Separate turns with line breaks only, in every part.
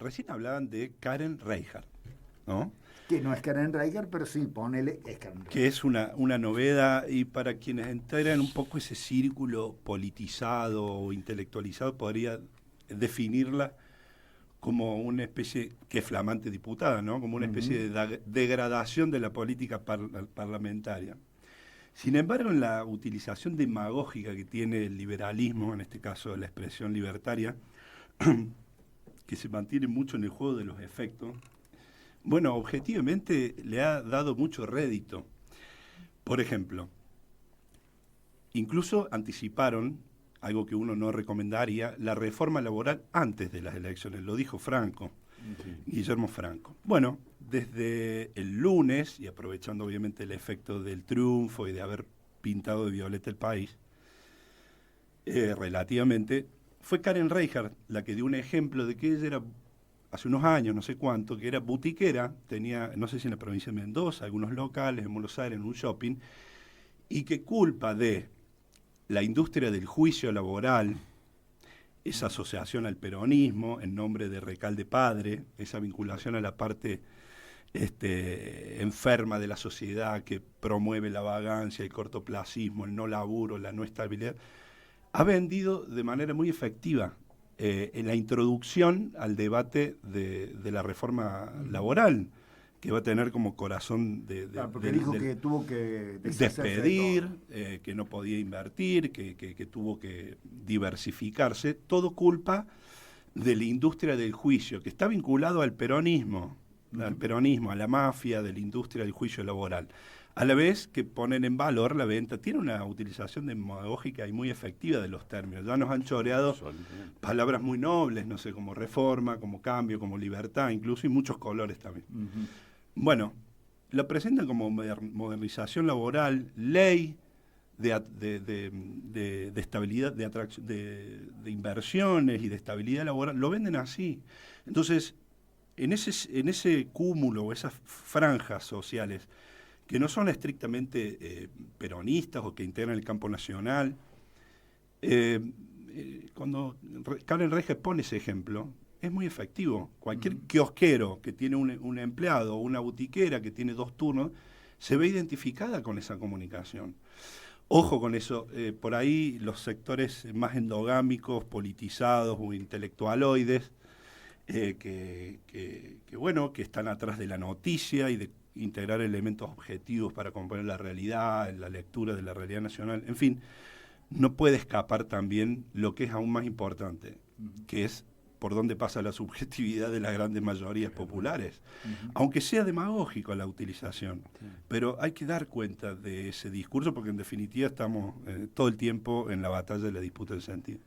recién hablaban de Karen Reichardt, ¿no?
Que no es Karen Reichardt, pero sí, ponele, es Karen Reichardt.
Que es una novedad, y para quienes integran un poco ese círculo politizado o intelectualizado, podría definirla como una especie, que es flamante diputada, ¿no? Como una especie de degradación de la política parlamentaria. Sin embargo, en la utilización demagógica que tiene el liberalismo, en este caso la expresión libertaria, que se mantiene mucho en el juego de los efectos, bueno, objetivamente le ha dado mucho rédito. Por ejemplo, incluso anticiparon, algo que uno no recomendaría, la reforma laboral antes de las elecciones, lo dijo Franco, Guillermo Franco. Bueno, desde el lunes, y aprovechando obviamente el efecto del triunfo y de haber pintado de violeta el país, relativamente, fue Karen Reichardt la que dio un ejemplo de que ella era, hace unos años, no sé cuánto, que era butiquera, tenía, no sé si en la provincia de Mendoza, algunos locales, en Buenos Aires, en un shopping, y que culpa de la industria del juicio laboral, esa asociación al peronismo en nombre de Recalde Padre, esa vinculación a la parte enferma de la sociedad que promueve la vagancia, el cortoplacismo, el no laburo, la no estabilidad, ha vendido de manera muy efectiva en la introducción al debate de la reforma laboral, que va a tener como corazón
porque dijo que tuvo que
despedir, que no podía invertir, que tuvo que diversificarse, todo culpa de la industria del juicio, que está vinculado al peronismo, a la mafia de la industria del juicio laboral. A la vez que ponen en valor la venta, tiene una utilización demagógica y muy efectiva de los términos. Ya nos han choreado palabras muy nobles, no sé, como reforma, como cambio, como libertad, incluso, y muchos colores también. Bueno, lo presentan como modernización laboral, ley de estabilidad, de inversiones y de estabilidad laboral, lo venden así. Entonces, en ese cúmulo o esas franjas sociales que no son estrictamente peronistas o que integran el campo nacional, cuando Karen Reichardt pone ese ejemplo, es muy efectivo. Cualquier kiosquero que tiene un empleado o una butiquera que tiene 2 turnos, se ve identificada con esa comunicación. Ojo con eso, por ahí los sectores más endogámicos, politizados o intelectualoides, que están atrás de la noticia y de integrar elementos objetivos para comprender la realidad, la lectura de la realidad nacional, en fin, no puede escapar también lo que es aún más importante, que es por dónde pasa la subjetividad de las grandes mayorías populares, aunque sea demagógico la utilización, pero hay que dar cuenta de ese discurso porque en definitiva estamos todo el tiempo en la batalla de la disputa del sentido.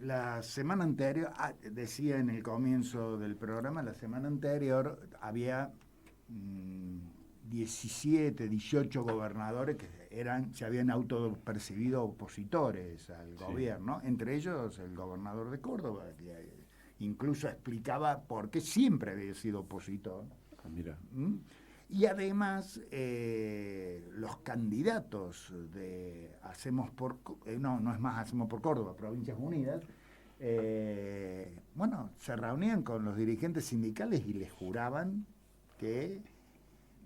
La semana anterior, decía en el comienzo del programa, la semana anterior había 17, 18 gobernadores que se habían autopercibido opositores al gobierno, entre ellos el gobernador de Córdoba, que incluso explicaba por qué siempre había sido opositor.
Mira.
Y además los candidatos de Hacemos por Córdoba, Provincias Unidas, se reunían con los dirigentes sindicales y les juraban que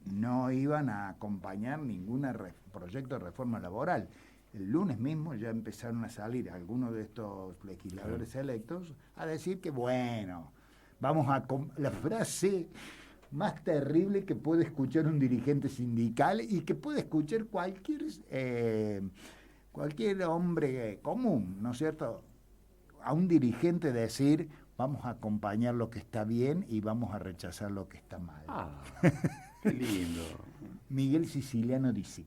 no iban a acompañar ningún proyecto de reforma laboral. El lunes mismo ya empezaron a salir algunos de estos legisladores electos a decir que la frase más terrible que puede escuchar un dirigente sindical y que puede escuchar cualquier hombre común, ¿no es cierto? A un dirigente decir, vamos a acompañar lo que está bien y vamos a rechazar lo que está mal.
Qué lindo.
Miguel Siciliano Disic.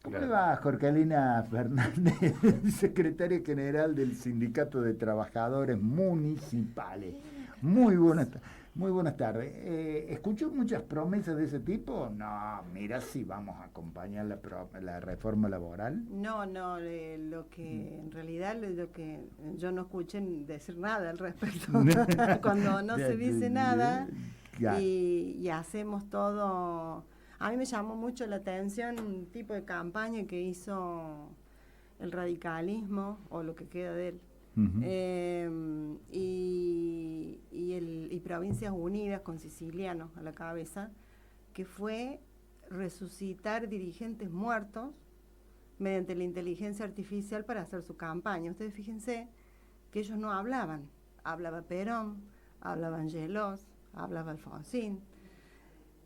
¿Cómo le va, Jorgelina Fernández, secretaria general del Sindicato de Trabajadores Municipales? Muy buenas tardes. ¿Escuchó muchas promesas de ese tipo? No, mira si vamos a acompañar la reforma laboral.
No, lo que en realidad lo que yo no escuché decir nada al respecto. Cuando no se dice nada y hacemos todo. A mí me llamó mucho la atención un tipo de campaña que hizo el radicalismo o lo que queda de él. Y Provincias Unidas, con Siciliano a la cabeza, que fue resucitar dirigentes muertos mediante la inteligencia artificial para hacer su campaña. Ustedes fíjense que ellos no hablaban. Hablaba Perón, hablaba Angelos, hablaba Alfonsín.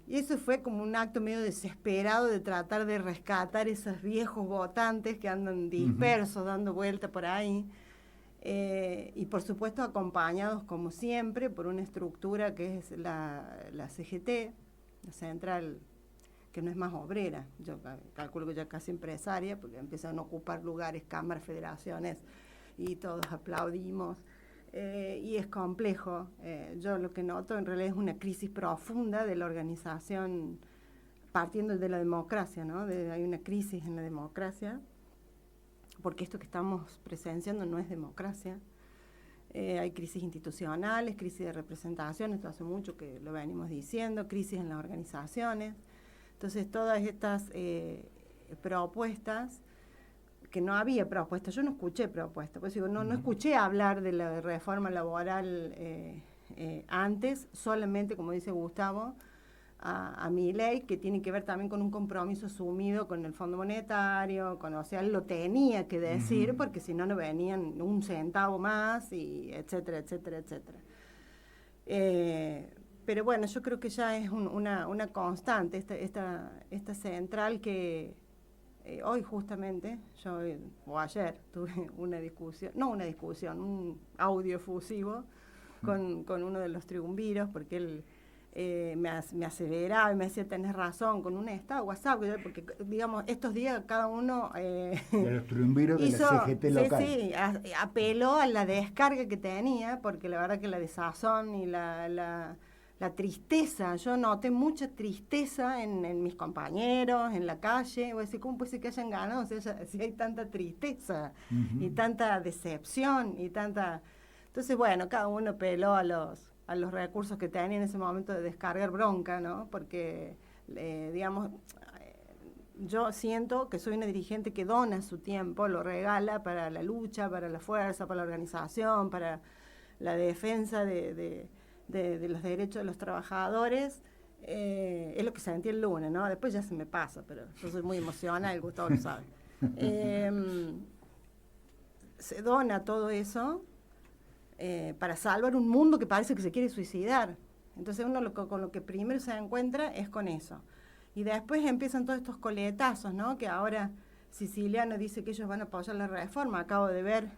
Y eso fue como un acto medio desesperado de tratar de rescatar esos viejos votantes que andan dispersos, dando vuelta por ahí. Y por supuesto acompañados, como siempre, por una estructura que es la CGT, la central, que no es más obrera. Yo calculo que ya casi empresaria, porque empiezan a ocupar lugares, cámaras, federaciones, y todos aplaudimos. Y es complejo. Yo lo que noto en realidad es una crisis profunda de la organización, partiendo de la democracia, ¿no? Hay una crisis en la democracia, porque esto que estamos presenciando no es democracia. Hay crisis institucionales, crisis de representación, esto hace mucho que lo venimos diciendo, crisis en las organizaciones. Entonces todas estas propuestas, que no había propuestas, yo no escuché propuestas, pues digo, no escuché hablar de la reforma laboral antes, solamente, como dice Gustavo, a Milei, que tiene que ver también con un compromiso asumido con el Fondo Monetario, o sea, él lo tenía que decir, porque si no, no venían un centavo más, y etcétera, etcétera, etcétera. Pero bueno, yo creo que ya es una constante, esta central que hoy justamente, o ayer, tuve un audio efusivo con uno de los triunviros, porque él me aseveraba y me decía, tenés razón, con un estado WhatsApp, porque digamos, estos días cada uno
de los triunviros de la CGT local.
Sí, apeló a la descarga que tenía, porque la verdad que la desazón y la tristeza, yo noté mucha tristeza en mis compañeros, en la calle. Voy a decir, ¿cómo puede ser que hayan ganado? O sea, si hay tanta tristeza y tanta decepción y tanta... Entonces, bueno, cada uno apeló a los recursos que tenía en ese momento de descargar bronca, ¿no? Porque, digamos, yo siento que soy una dirigente que dona su tiempo, lo regala para la lucha, para la fuerza, para la organización, para la defensa de los derechos de los trabajadores. Es lo que sentí el lunes, ¿no? Después ya se me pasa, pero yo soy muy emocional, Gustavo lo sabe. Se dona todo eso para salvar un mundo que parece que se quiere suicidar. Entonces uno con lo que primero se encuentra es con eso. Y después empiezan todos estos coletazos, ¿no? Que ahora Siciliano dice que ellos van a apoyar la reforma. Acabo de ver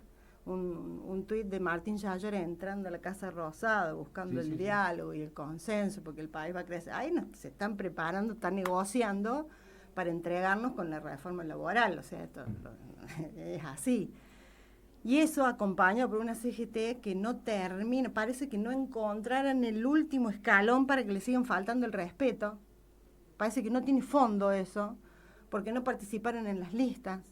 un tuit de Martín Yaller entrando a la Casa Rosada, buscando el diálogo y el consenso, porque el país va a crecer. Ahí se están preparando, están negociando para entregarnos con la reforma laboral. O sea, esto es así. Y eso acompañado por una CGT que no termina, parece que no encontraran el último escalón para que le sigan faltando el respeto. Parece que no tiene fondo eso, porque no participaron en las listas,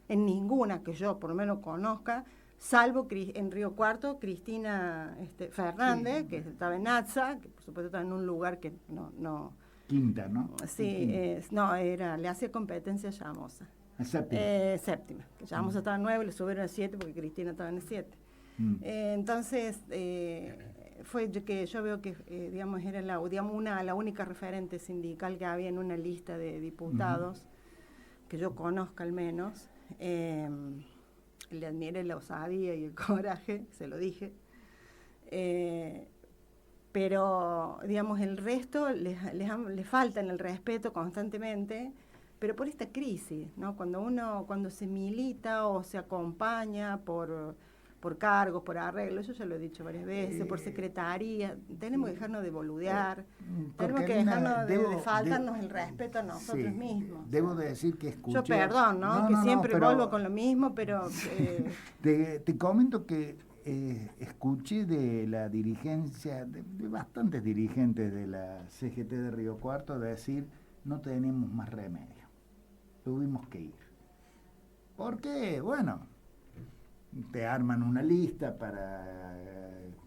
en ninguna que yo por lo menos conozca, salvo en Río Cuarto, Cristina Fernández, que estaba en ATSA, que por supuesto estaba en un lugar que no
Quinta, ¿no?
Sí, le hacía competencia a Llamosa. Séptima, que Llamosa estaba en 9, le subieron a 7 porque Cristina estaba en el 7. Entonces, fue que yo veo que, digamos, era la única referente sindical que había en una lista de diputados, que yo conozca al menos. Le admiré la osadía y el coraje, se lo dije. Pero, digamos, el resto les falta en el respeto constantemente, pero por esta crisis, ¿no? Cuando se milita o se acompaña por cargos, por arreglos, yo ya lo he dicho varias veces, por secretaría, tenemos que dejarnos de boludear, tenemos que dejarnos de faltarnos el respeto a nosotros mismos.
Debo de decir que escuché...
Yo perdón, ¿no? Que siempre vuelvo con lo mismo, pero...
Te comento que escuché de la dirigencia, de bastantes dirigentes de la CGT de Río Cuarto decir, no tenemos más remedio, tuvimos que ir. ¿Por qué? Bueno, te arman una lista para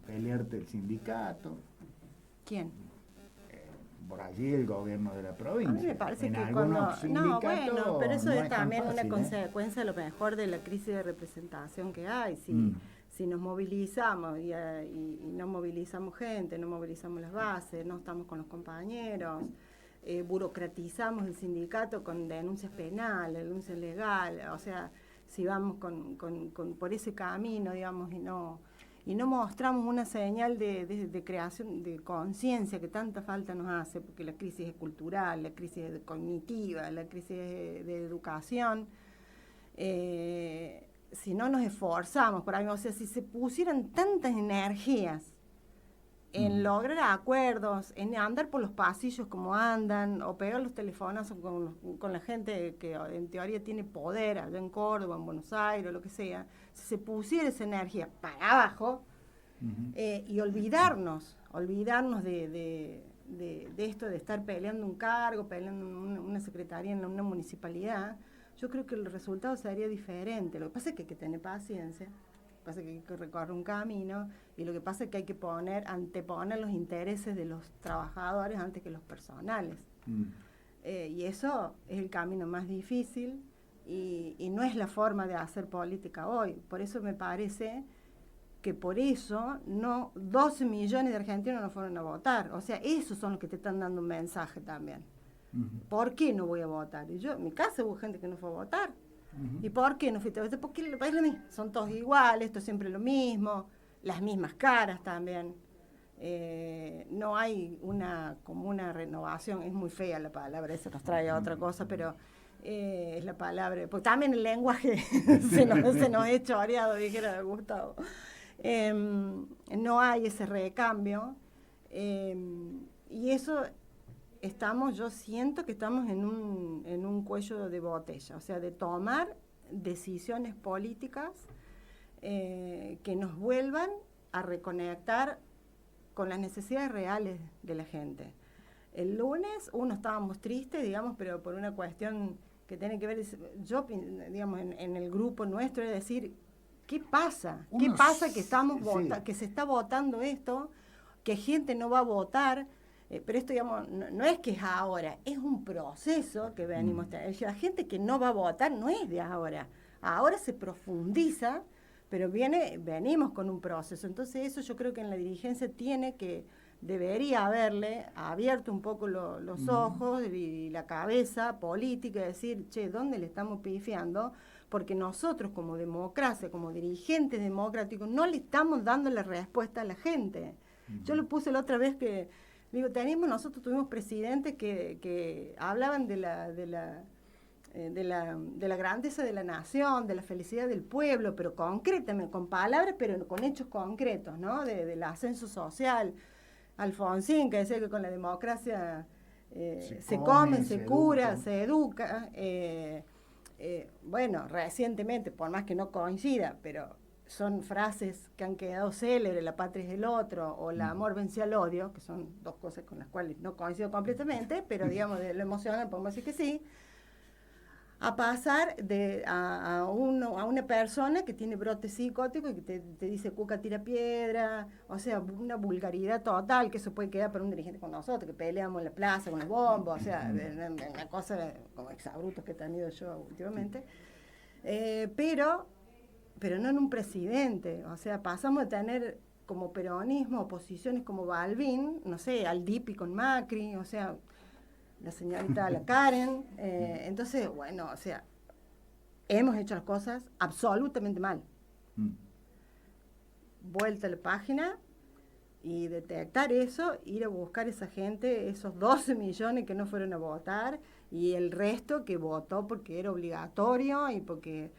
pelearte el sindicato.
¿Quién?
Por allí el gobierno de la provincia.
A mí me parece
en
que
algunos
no, bueno, pero eso
no
es también
tan fácil,
una consecuencia a lo mejor de la crisis de representación que hay. si nos movilizamos y no movilizamos gente, no movilizamos las bases, no estamos con los compañeros, burocratizamos el sindicato con denuncias penales, denuncias legales, o sea, si vamos por ese camino, digamos, y no mostramos una señal de creación, de conciencia que tanta falta nos hace, porque la crisis es cultural, la crisis es cognitiva, la crisis es de educación, si no nos esforzamos por algo, o sea, si se pusieran tantas energías en lograr acuerdos, en andar por los pasillos como andan, o pegar los telefonazos con la gente que en teoría tiene poder allá en Córdoba, en Buenos Aires, o lo que sea, si se pusiera esa energía para abajo, y olvidarnos de esto de estar peleando un cargo, peleando una secretaría en una municipalidad, yo creo que el resultado sería diferente. Lo que pasa es que hay que tener paciencia, lo que pasa es que hay que recorrer un camino, y lo que pasa es que hay que anteponer los intereses de los trabajadores antes que los personales. Y eso es el camino más difícil y no es la forma de hacer política hoy. Por eso me parece que por eso 12 millones de argentinos no fueron a votar. O sea, esos son los que te están dando un mensaje también. ¿Por qué no voy a votar? Y yo, en mi casa hubo gente que no fue a votar. ¿Y por qué no fuiste a votar? Porque es lo mismo. Son todos iguales, esto es siempre lo mismo, las mismas caras también. No hay como una renovación, es muy fea la palabra, eso nos trae a otra cosa, pero es la palabra, porque también el lenguaje se nos ha choreado, dijera Gustavo. No hay ese recambio, y eso yo siento que estamos en un cuello de botella, o sea, de tomar decisiones políticas que nos vuelvan a reconectar con las necesidades reales de la gente. El lunes estábamos tristes, digamos, pero por una cuestión que tiene que ver, yo, digamos, en el grupo nuestro, es decir, ¿qué pasa? ¿Qué pasa que que se está votando esto, que gente no va a votar? Pero esto, digamos, no es que es ahora, es un proceso que venimos teniendo. La gente que no va a votar no es de ahora. Ahora se profundiza, pero venimos con un proceso. Entonces eso yo creo que en la dirigencia debería haberle abierto un poco los ojos y la cabeza política, y decir, che, ¿dónde le estamos pifiando? Porque nosotros como democracia, como dirigentes democráticos, no le estamos dando la respuesta a la gente. Yo lo puse la otra vez que, digo, nosotros tuvimos presidentes que hablaban de la grandeza de la nación, de la felicidad del pueblo, pero concretamente, con palabras, pero con hechos concretos, ¿no? Del ascenso social. Alfonsín, que decía que con la democracia se come, se cura, se educa. Bueno, recientemente, por más que no coincida, pero son frases que han quedado célebres, la patria es el otro, o el amor vence al odio, que son dos cosas con las cuales no coincido completamente, pero digamos, de lo emocional podemos decir que sí, a pasar a una persona que tiene brote psicótico y que te dice Cuca tira piedra, o sea, una vulgaridad total, que eso puede quedar para un dirigente con nosotros, que peleamos en la plaza con los bombos, o sea, una cosa como exabrutos que he tenido yo últimamente, pero no en un presidente, o sea, pasamos de tener como peronismo oposiciones como Balbín, no sé, al Dipi con Macri, o sea, la señorita la Karen, entonces, bueno, o sea, hemos hecho las cosas absolutamente mal. Vuelta a la página y detectar eso, ir a buscar esa gente, esos 12 millones que no fueron a votar y el resto que votó porque era obligatorio y porque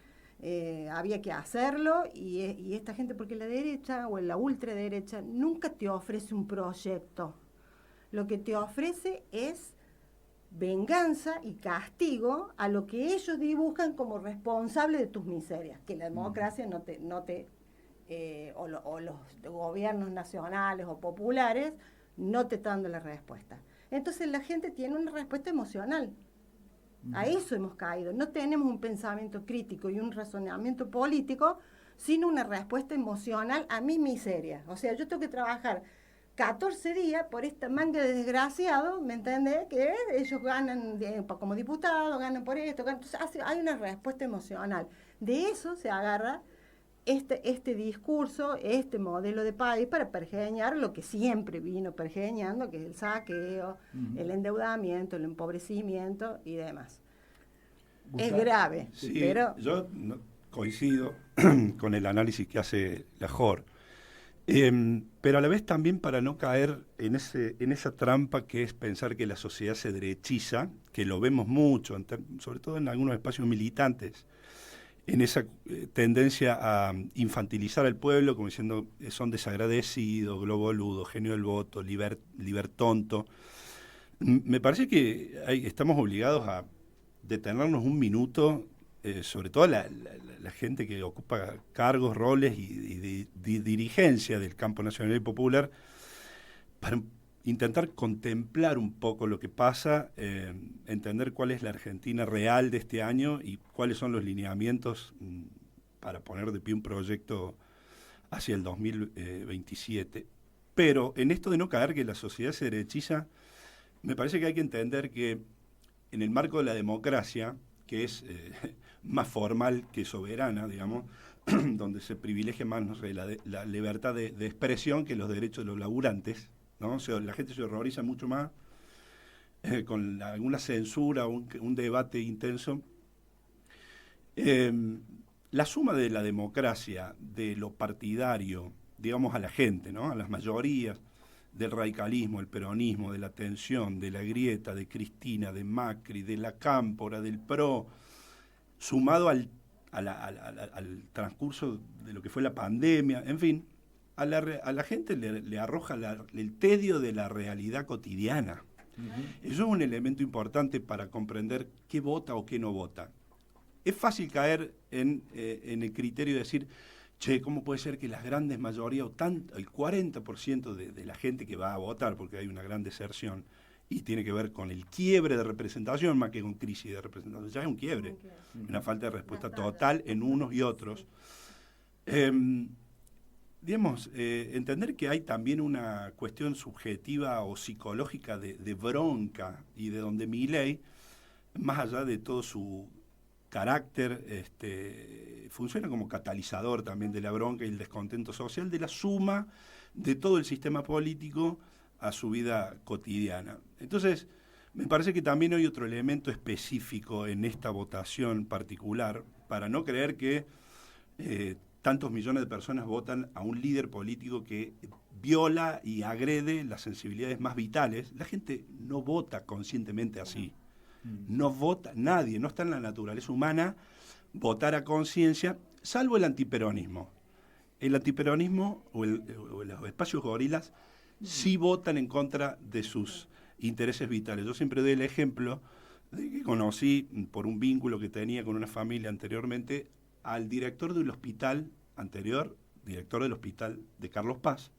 había que hacerlo, y esta gente, porque la derecha o la ultraderecha nunca te ofrece un proyecto, lo que te ofrece es venganza y castigo a lo que ellos dibujan como responsable de tus miserias, que la democracia o los gobiernos nacionales o populares no te están dando la respuesta. Entonces la gente tiene una respuesta emocional. A eso hemos caído. No tenemos un pensamiento crítico y un razonamiento político, sino una respuesta emocional a mi miseria. O sea, yo tengo que trabajar 14 días por esta manga de desgraciados, ¿me entiendes? Que ellos ganan como diputados, ganan por esto, entonces hay una respuesta emocional. De eso se agarra este discurso, este modelo de país para pergeñar lo que siempre vino pergeñando, que es el saqueo, el endeudamiento, el empobrecimiento y demás. Es grave,
Sí,
pero...
yo coincido con el análisis que hace la JOR, pero a la vez también para no caer en esa trampa que es pensar que la sociedad se derechiza, que lo vemos mucho, sobre todo en algunos espacios militantes, en esa tendencia a infantilizar al pueblo, como diciendo son desagradecidos, globoludos, genio del voto, libertonto. Me parece que estamos obligados a detenernos un minuto, sobre todo la gente que ocupa cargos, roles y de dirigencia del campo nacional y popular, para intentar contemplar un poco lo que pasa, entender cuál es la Argentina real de este año y cuáles son los lineamientos para poner de pie un proyecto hacia el 2027. Pero en esto de no caer que la sociedad se derechiza, me parece que hay que entender que en el marco de la democracia, que es más formal que soberana, digamos, donde se privilegia más, no sé, la libertad de expresión que los derechos de los laburantes, ¿no? O sea, la gente se horroriza mucho más con alguna censura, un debate intenso. La suma de la democracia, de lo partidario, digamos a la gente, ¿no? A las mayorías, del radicalismo, el peronismo, de la tensión, de la grieta, de Cristina, de Macri, de la Cámpora, del PRO, sumado al transcurso de lo que fue la pandemia, en fin, a la gente le arroja el tedio de la realidad cotidiana. Eso es un elemento importante para comprender qué vota o qué no vota. Es fácil caer en el criterio de decir, che, ¿cómo puede ser que las grandes mayorías, o el 40% de la gente que va a votar, porque hay una gran deserción, y tiene que ver con el quiebre de representación más que con crisis de representación, ya es un quiebre, una falta de respuesta total en unos y otros. Entender que hay también una cuestión subjetiva o psicológica de bronca, y de donde Milei, más allá de todo su carácter, funciona como catalizador también de la bronca y el descontento social, de la suma de todo el sistema político a su vida cotidiana. Entonces, me parece que también hay otro elemento específico en esta votación particular, para no creer que tantos millones de personas votan a un líder político que viola y agrede las sensibilidades más vitales. La gente no vota conscientemente así. No vota nadie, no está en la naturaleza humana votar a conciencia, salvo el antiperonismo. El antiperonismo o los espacios gorilas sí votan en contra de sus intereses vitales. Yo siempre doy el ejemplo de que conocí, por un vínculo que tenía con una familia anteriormente, al director del hospital anterior, director del hospital de Carlos Paz,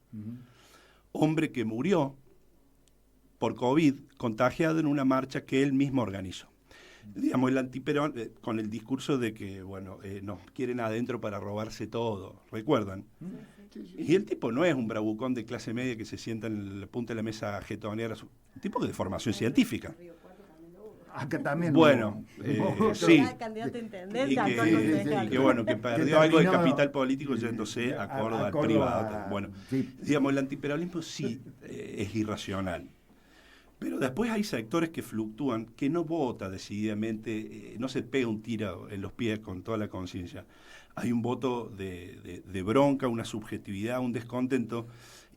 hombre que murió por COVID, contagiado en una marcha que él mismo organizó. Digamos, el antiperón, con el discurso de que, nos quieren adentro para robarse todo, ¿recuerdan? Y el tipo no es un bravucón de clase media que se sienta en la punta de la mesa a jetonear, un tipo de formación científica.
Acá también.
Bueno, sí. Que perdió algo de capital político yéndose a Córdoba, al privado. Bueno, digamos, el antiperonismo sí es irracional. Pero después hay sectores que fluctúan, que no vota decididamente, no se pega un tiro en los pies con toda la conciencia. Hay un voto de bronca, una subjetividad, un descontento,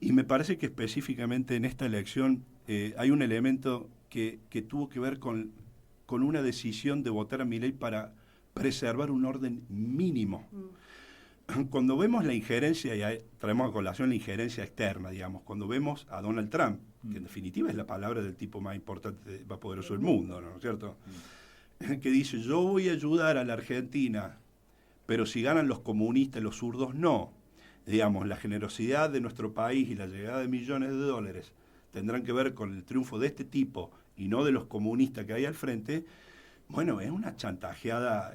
y me parece que específicamente en esta elección hay un elemento que tuvo que ver con una decisión de votar a Milei para preservar un orden mínimo. Cuando vemos la injerencia, y traemos a colación la injerencia externa, digamos, cuando vemos a Donald Trump, que en definitiva es la palabra del tipo más importante, más poderoso del mundo, ¿no es cierto? Que dice, yo voy a ayudar a la Argentina, pero si ganan los comunistas, los zurdos no. Digamos, la generosidad de nuestro país y la llegada de millones de dólares tendrán que ver con el triunfo de este tipo y no de los comunistas que hay al frente. Bueno, es una chantajeada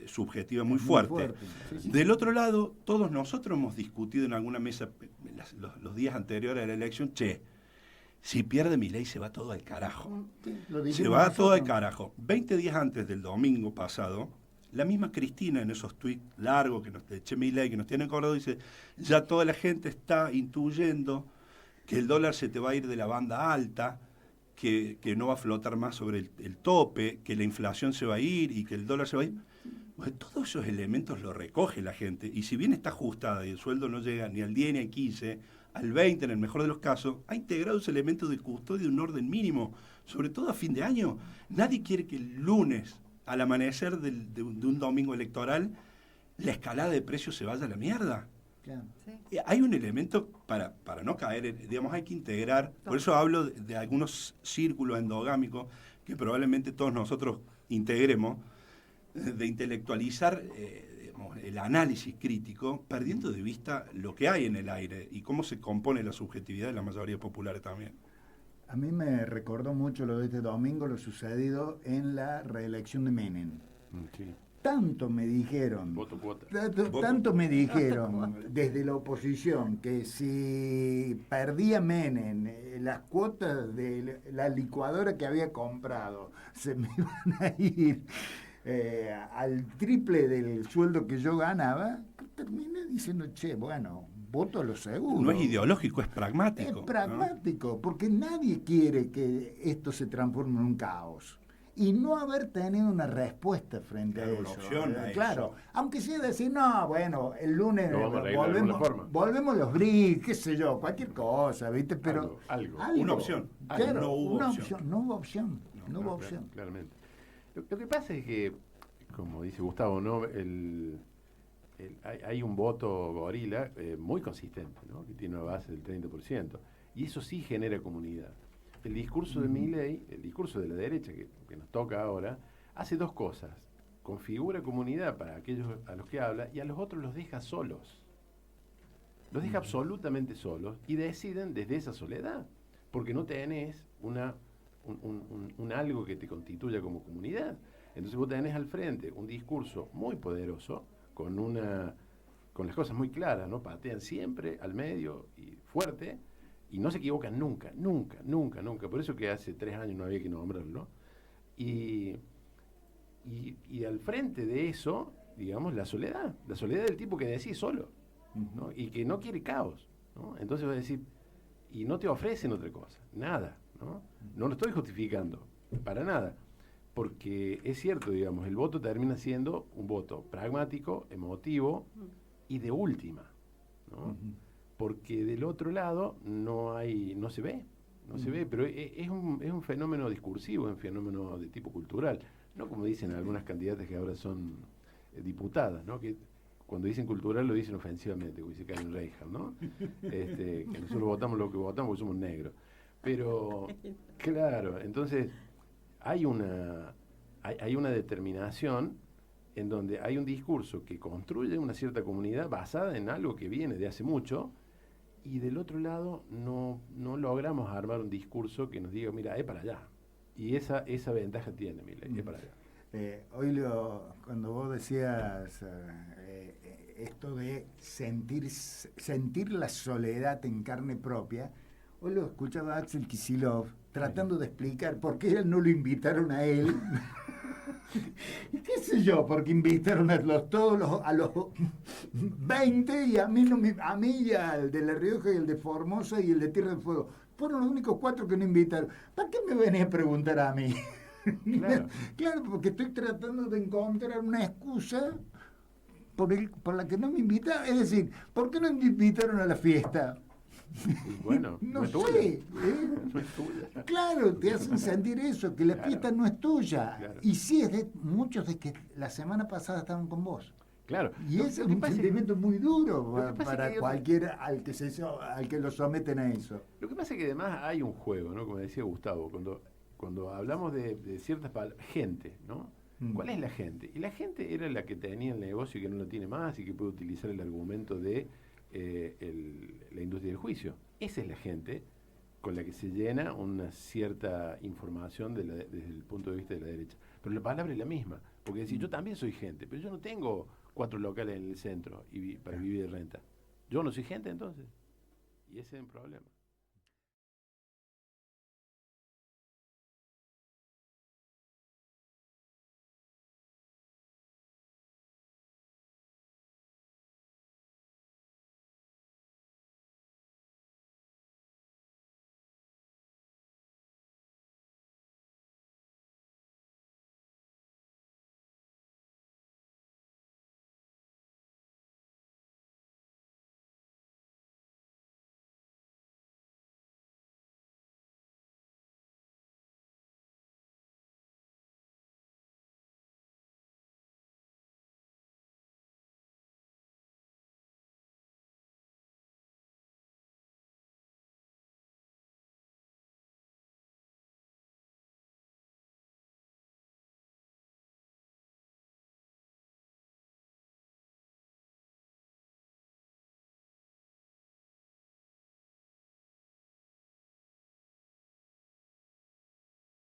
subjetiva muy fuerte. Sí. Del otro lado, todos nosotros hemos discutido en alguna mesa los días anteriores a la elección, si pierde Milei se va todo al carajo. Se va todo al carajo. 20 días antes del domingo pasado, La misma Cristina en esos tuits largos de Che Milei que nos tienen cobrado dice, ya toda la gente está intuyendo que el dólar se te va a ir de la banda alta, que no va a flotar más sobre el tope, que la inflación se va a ir y que el dólar se va a ir. Bueno, todos esos elementos los recoge la gente. Y si bien está ajustada y el sueldo no llega ni al 10 ni al 15, al 20 en el mejor de los casos, ha integrado esos elementos de custodia de un orden mínimo, sobre todo a fin de año. Nadie quiere que el lunes, al amanecer de un domingo electoral, la escalada de precios se vaya a la mierda.
Claro.
Sí.
Hay un elemento para no caer, digamos, hay que integrar, por eso hablo de algunos círculos endogámicos que probablemente todos nosotros integremos, de intelectualizar digamos, el análisis crítico, perdiendo de vista lo que hay en el aire y cómo se compone la subjetividad de la mayoría popular también.
A mí me recordó mucho lo de este domingo, lo sucedido en la reelección de Menem.
Sí.
Tanto me dijeron,
Voto cuota.
tanto me dijeron desde la oposición que si perdía Menem las cuotas de la licuadora que había comprado se me iban a ir al triple del sueldo que yo ganaba, terminé diciendo, che, bueno, voto a lo seguro.
No es ideológico, es pragmático.
Es pragmático, ¿no? Porque nadie quiere que esto se transforme en un caos. Y no haber tenido una respuesta frente a
Una
eso.
opción a
Claro,
eso.
aunque sea decir, no, bueno, el lunes
Lo vamos a arreglar de alguna forma.
volvemos los BRICS, qué sé yo, cualquier cosa, ¿viste? Pero
Algo.
Una opción.
Claro,
No hubo
una
opción.
no hubo opción.
No,
No hubo
Claro,
opción.
claramente. Lo que pasa es que, como dice Gustavo, ¿no? Hay un voto gorila muy consistente, ¿no? Que tiene una base del 30%. Y eso sí genera comunidad. El discurso de Milei, el discurso de la derecha que nos toca ahora, hace dos cosas. Configura comunidad para aquellos a los que habla y a los otros los deja solos. Los deja absolutamente solos y deciden desde esa soledad. Porque no tenés un algo que te constituya como comunidad. Entonces vos tenés al frente un discurso muy poderoso, con las cosas muy claras, ¿no? Patean siempre al medio y fuerte, y no se equivocan nunca. Por eso que hace 3 años no había que nombrarlo. Y al frente de eso, digamos, la soledad del tipo que decís solo, ¿no? Y que no quiere caos, ¿no? Entonces va a decir, y no te ofrecen otra cosa, nada, ¿no? No lo estoy justificando, para nada. Porque es cierto, digamos, el voto termina siendo un voto pragmático, emotivo y de última, ¿no? Porque del otro lado no se ve, pero es un fenómeno discursivo, es un fenómeno de tipo cultural, no como dicen algunas candidatas que ahora son diputadas, ¿no? Que cuando dicen cultural lo dicen ofensivamente, como dice Karen Reijard, ¿no? Que nosotros votamos lo que votamos porque somos negros. Pero, claro, entonces hay una determinación en donde hay un discurso que construye una cierta comunidad basada en algo que viene de hace mucho, y del otro lado no logramos armar un discurso que nos diga, mira, es para allá. Y esa ventaja tiene Milei, es para allá.
Hoy cuando vos decías esto de sentir la soledad en carne propia, hoy lo escuchaba Axel Kicillof tratando de explicar por qué no lo invitaron a él. ¿Y qué sé yo? Porque invitaron a los 20 y a mí y al de La Rioja y el de Formosa y el de Tierra del Fuego. Fueron los únicos 4 que no invitaron. ¿Para qué me venís a preguntar a mí? Claro, porque estoy tratando de encontrar una excusa por la que no me invitaron. Es decir, ¿por qué no me invitaron a la fiesta?
Y bueno,
no
es
sé.
tuya. No es tuya.
Claro, te hacen sentir eso, que la fiesta no es tuya.
Claro.
Y sí es de muchos de que la semana pasada estaban con vos.
Claro.
Y ese es un sentimiento muy duro para
que
cualquiera al que lo someten a eso.
Lo que pasa es que además hay un juego, ¿no? Como decía Gustavo, cuando hablamos de ciertas palabras, gente, ¿no? ¿Cuál es la gente? Y la gente era la que tenía el negocio y que no lo tiene más y que puede utilizar el argumento de la industria del juicio. Esa es la gente con la que se llena una cierta información desde el punto de vista de la derecha. Pero la palabra es la misma, porque decir, yo también soy gente, pero yo no tengo 4 locales en el centro para vivir de renta. Yo no soy gente entonces. Y ese es el problema.